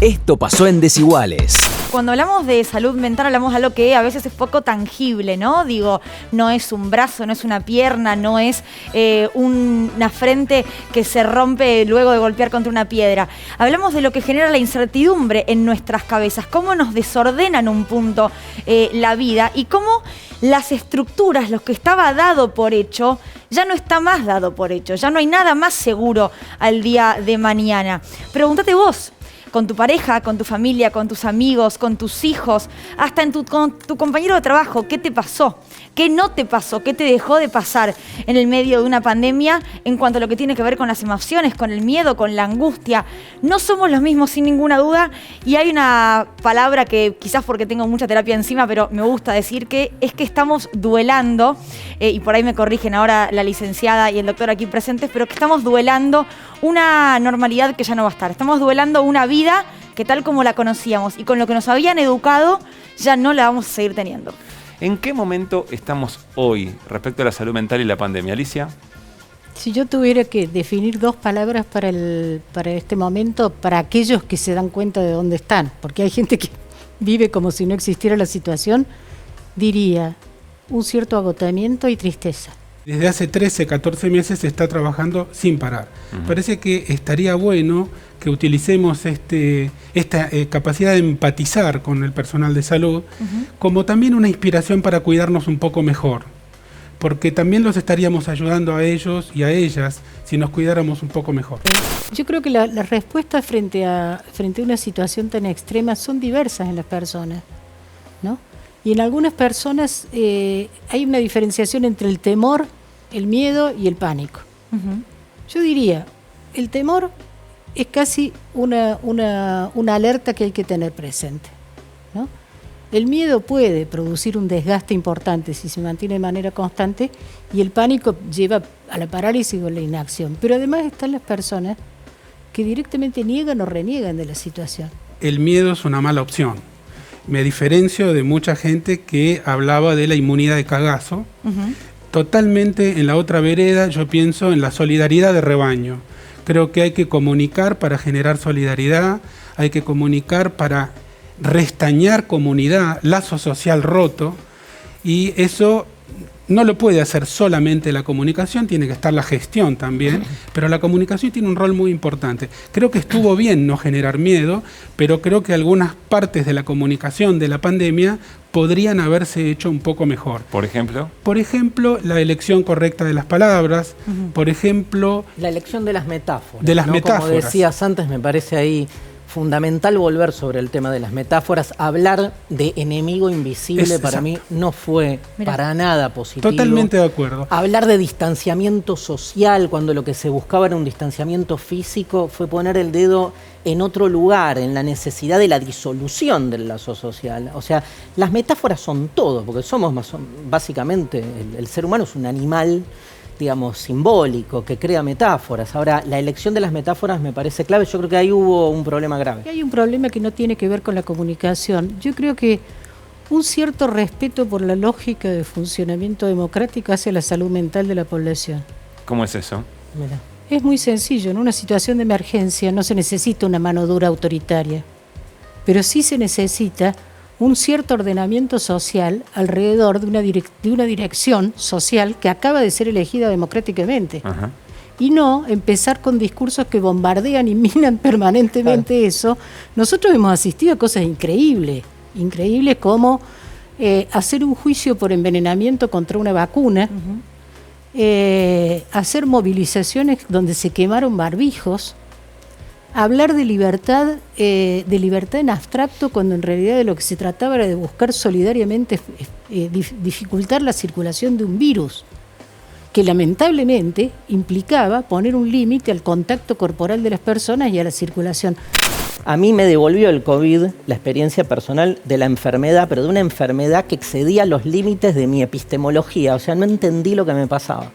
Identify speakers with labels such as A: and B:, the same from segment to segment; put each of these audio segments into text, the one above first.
A: Esto pasó en Desiguales.
B: Cuando hablamos de salud mental hablamos de algo que a veces es poco tangible, ¿no? Digo, no es un brazo, no es una pierna, no es una frente que se rompe luego de golpear contra una piedra. Hablamos de lo que genera la incertidumbre en nuestras cabezas, cómo nos desordenan un punto la vida y cómo las estructuras, lo que estaba dado por hecho, ya no está más dado por hecho, ya no hay nada más seguro al día de mañana. Pregúntate vos, con tu pareja, con tu familia, con tus amigos, con tus hijos, hasta con tu compañero de trabajo, ¿qué te pasó? ¿Qué no te pasó? ¿Qué te dejó de pasar en el medio de una pandemia en cuanto a lo que tiene que ver con las emociones, con el miedo, con la angustia? No somos los mismos sin ninguna duda, y hay una palabra que quizás porque tengo mucha terapia encima, pero me gusta decir que es que estamos duelando, y por ahí me corrigen ahora la licenciada y el doctor aquí presentes, pero que estamos duelando una normalidad que ya no va a estar. Estamos duelando una vida que tal como la conocíamos y con lo que nos habían educado, ya no la vamos a seguir teniendo.
C: ¿En qué momento estamos hoy respecto a la salud mental y la pandemia, Alicia?
D: Si yo tuviera que definir dos palabras para este momento, para aquellos que se dan cuenta de dónde están, porque hay gente que vive como si no existiera la situación, diría un cierto agotamiento y tristeza.
E: Desde hace 13, 14 meses se está trabajando sin parar. Parece que estaría bueno que utilicemos esta capacidad de empatizar con el personal de salud como también una inspiración para cuidarnos un poco mejor. Porque también los estaríamos ayudando a ellos y a ellas si nos cuidáramos un poco mejor.
D: Yo creo que las respuestas frente a una situación tan extrema son diversas en las personas, ¿no? Y en algunas personas hay una diferenciación entre el temor, el miedo y el pánico. Yo diría, el temor es casi una alerta que hay que tener presente, ¿no? El miedo puede producir un desgaste importante si se mantiene de manera constante, y el pánico lleva a la parálisis o la inacción. Pero además están las personas que directamente niegan o reniegan de la situación.
E: El miedo es una mala opción. Me diferencio de mucha gente que hablaba de la inmunidad de cagazo. Totalmente en la otra vereda yo pienso en la solidaridad de rebaño. Creo que hay que comunicar para generar solidaridad, hay que comunicar para restañar comunidad, lazo social roto, y eso no lo puede hacer solamente la comunicación, tiene que estar la gestión también, pero la comunicación tiene un rol muy importante. Creo que estuvo bien no generar miedo, pero creo que algunas partes de la comunicación de la pandemia podrían haberse hecho un poco mejor.
C: ¿Por ejemplo?
E: Por ejemplo, la elección correcta de las palabras, por ejemplo...
F: La elección de las metáforas.
E: De las
F: ¿no?
E: metáforas.
F: Como decías antes, me parece ahí fundamental volver sobre el tema de las metáforas. Hablar de enemigo invisible para mí no fue para nada positivo.
E: Totalmente de acuerdo.
F: Hablar de distanciamiento social, cuando lo que se buscaba era un distanciamiento físico, fue poner el dedo en otro lugar, en la necesidad de la disolución del lazo social. O sea, las metáforas son todo, porque básicamente, el ser humano es un animal, digamos, simbólico, que crea metáforas. Ahora, la elección de las metáforas me parece clave. Yo creo que ahí hubo un problema grave.
D: Y hay un problema que no tiene que ver con la comunicación. Yo creo que un cierto respeto por la lógica de funcionamiento democrático hacia la salud mental de la población.
C: ¿Cómo es eso?
F: Mira.
D: Es muy sencillo. En una situación de emergencia no se necesita una mano dura autoritaria, pero sí se necesita un cierto ordenamiento social alrededor de una dirección social que acaba de ser elegida democráticamente. Y no empezar con discursos que bombardean y minan permanentemente eso. Nosotros hemos asistido a cosas increíbles como hacer un juicio por envenenamiento contra una vacuna, hacer movilizaciones donde se quemaron barbijos, hablar de libertad en abstracto, cuando en realidad de lo que se trataba era de buscar solidariamente dificultar la circulación de un virus que lamentablemente implicaba poner un límite al contacto corporal de las personas y a la circulación.
F: A mí me devolvió el COVID la experiencia personal de la enfermedad, pero de una enfermedad que excedía los límites de mi epistemología. O sea, no entendí lo que me pasaba.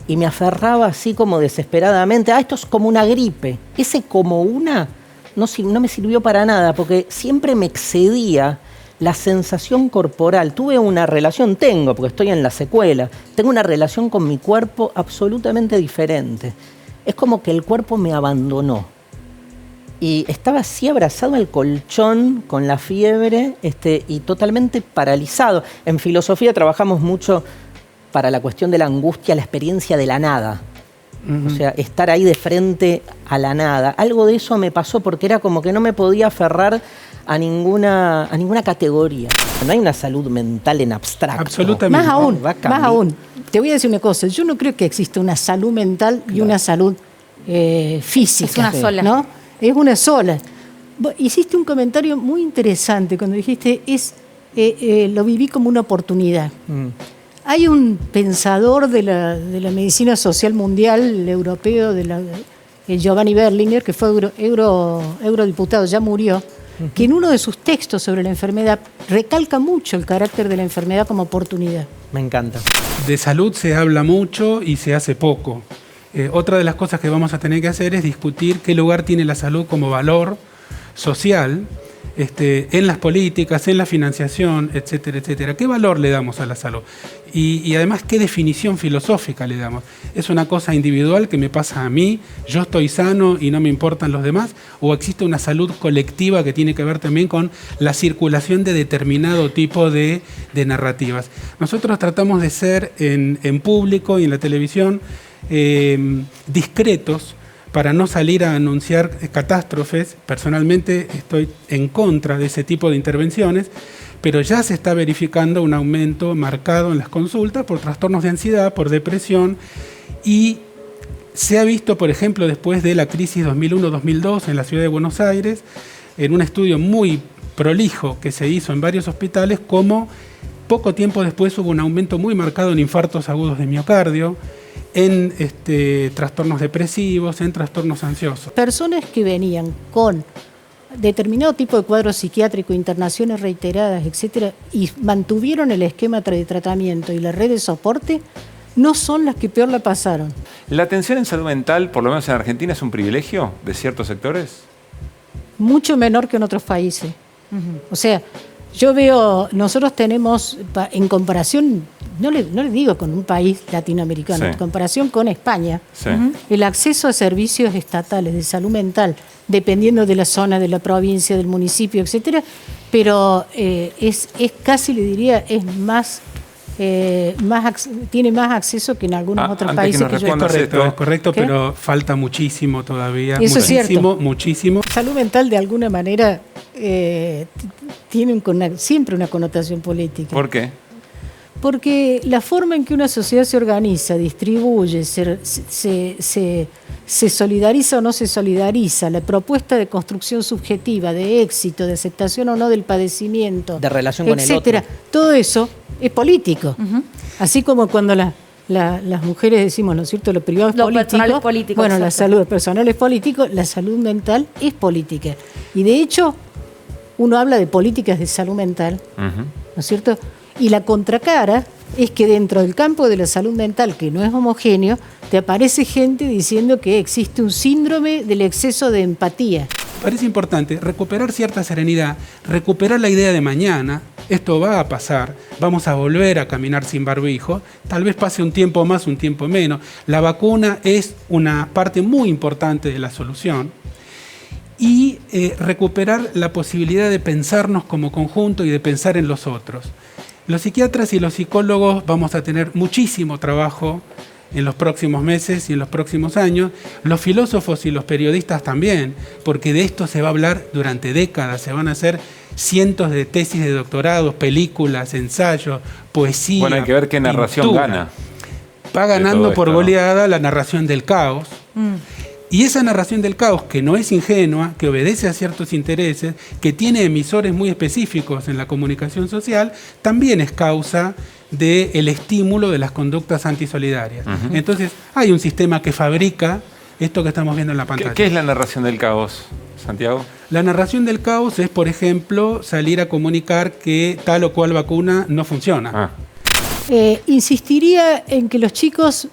F: Y me aferraba así como desesperadamente. Esto es como una gripe. Ese como una no me sirvió para nada, porque siempre me excedía la sensación corporal. Tuve una relación, porque estoy en la secuela, tengo una relación con mi cuerpo absolutamente diferente. Es como que el cuerpo me abandonó. y estaba así abrazado al colchón con la fiebre y totalmente paralizado. En filosofía trabajamos mucho para la cuestión de la angustia, la experiencia de la nada. O sea, estar ahí de frente a la nada. Algo de eso me pasó porque era como que no me podía aferrar a ninguna categoría. No hay una salud mental en abstracto.
E: Absolutamente.
D: Más aún. Te voy a decir una cosa. Yo no creo que exista una salud mental y una salud física.
B: Es una sola.
D: ¿No? Es una sola. Vos hiciste un comentario muy interesante cuando dijiste, lo viví como una oportunidad. Hay un pensador de la medicina social mundial europeo, Giovanni Berlinger, que fue eurodiputado, ya murió, que en uno de sus textos sobre la enfermedad recalca mucho el carácter de la enfermedad como oportunidad.
F: Me encanta.
E: De salud se habla mucho y se hace poco. Otra de las cosas que vamos a tener que hacer es discutir qué lugar tiene la salud como valor social en las políticas, en la financiación, etcétera, etcétera. ¿Qué valor le damos a la salud? Y además, ¿qué definición filosófica le damos? ¿Es una cosa individual que me pasa a mí? ¿Yo estoy sano y no me importan los demás? ¿O existe una salud colectiva que tiene que ver también con la circulación de determinado tipo de narrativas? Nosotros tratamos de ser en público y en la televisión discretos, para no salir a anunciar catástrofes. Personalmente estoy en contra de ese tipo de intervenciones, pero ya se está verificando un aumento marcado en las consultas por trastornos de ansiedad, por depresión, y se ha visto, por ejemplo, después de la crisis 2001-2002 en la ciudad de Buenos Aires, en un estudio muy prolijo que se hizo en varios hospitales, como poco tiempo después hubo un aumento muy marcado en infartos agudos de miocardio, en trastornos depresivos, en trastornos ansiosos.
D: Personas que venían con determinado tipo de cuadro psiquiátrico, internaciones reiteradas, etcétera, y mantuvieron el esquema de tratamiento y la red de soporte, no son las que peor la pasaron.
C: ¿La atención en salud mental, por lo menos en Argentina, es un privilegio de ciertos sectores?
D: Mucho menor que en otros países. O sea, yo veo, nosotros tenemos, en comparación, no le digo con un país latinoamericano,
C: Sí.
D: en comparación con España,
C: Sí.
D: el acceso a servicios estatales de salud mental, dependiendo de la zona, de la provincia, del municipio, etcétera, pero es casi, le diría, es tiene más acceso que en algunos otros
C: antes
D: países
C: que nos
D: que yo he
C: respondas
D: conocido.
E: Es correcto,
D: ¿Qué?
E: pero falta muchísimo todavía.
D: Eso es
E: muchísimo,
D: cierto.
E: muchísimo.
D: Salud mental, de alguna manera, tiene siempre una connotación política.
C: ¿Por qué?
D: Porque la forma en que una sociedad se organiza, distribuye, se solidariza o no se solidariza, la propuesta de construcción subjetiva, de éxito, de aceptación o no del padecimiento,
F: De relación con el
D: etcétera,
F: otro.
D: todo eso es político. Así como cuando las mujeres decimos, ¿no es cierto?, lo privado es
B: Lo
D: político.
B: personal es político,
D: Bueno, la
B: exacto.
D: salud personal es político, la salud mental es política. Y de hecho, uno habla de políticas de salud mental, ¿no es cierto? Y la contracara es que dentro del campo de la salud mental, que no es homogéneo, te aparece gente diciendo que existe un síndrome del exceso de empatía.
E: Parece importante recuperar cierta serenidad, recuperar la idea de mañana. Esto va a pasar, vamos a volver a caminar sin barbijo, tal vez pase un tiempo más, un tiempo menos. La vacuna es una parte muy importante de la solución. Y recuperar la posibilidad de pensarnos como conjunto y de pensar en los otros. Los psiquiatras y los psicólogos vamos a tener muchísimo trabajo en los próximos meses y en los próximos años. Los filósofos y los periodistas también, porque de esto se va a hablar durante décadas. Se van a hacer cientos de tesis de doctorados, películas, ensayos, poesía.
C: Bueno, hay que ver qué narración
E: pintura.
C: gana.
E: Va ganando
C: todo
E: por
C: esto, ¿no?
E: goleada la narración del caos. Y esa narración del caos, que no es ingenua, que obedece a ciertos intereses, que tiene emisores muy específicos en la comunicación social, también es causa del estímulo de las conductas antisolidarias. Entonces, hay un sistema que fabrica esto que estamos viendo en la pantalla.
C: ¿Qué es la narración del caos, Santiago?
E: La narración del caos es, por ejemplo, salir a comunicar que tal o cual vacuna no funciona.
D: Insistiría en que los chicos,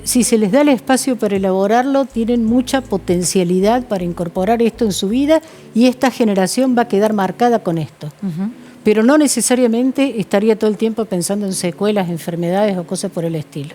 D: si se les da el espacio para elaborarlo, tienen mucha potencialidad para incorporar esto en su vida y esta generación va a quedar marcada con esto. Pero no necesariamente estaría todo el tiempo pensando en secuelas, enfermedades o cosas por el estilo.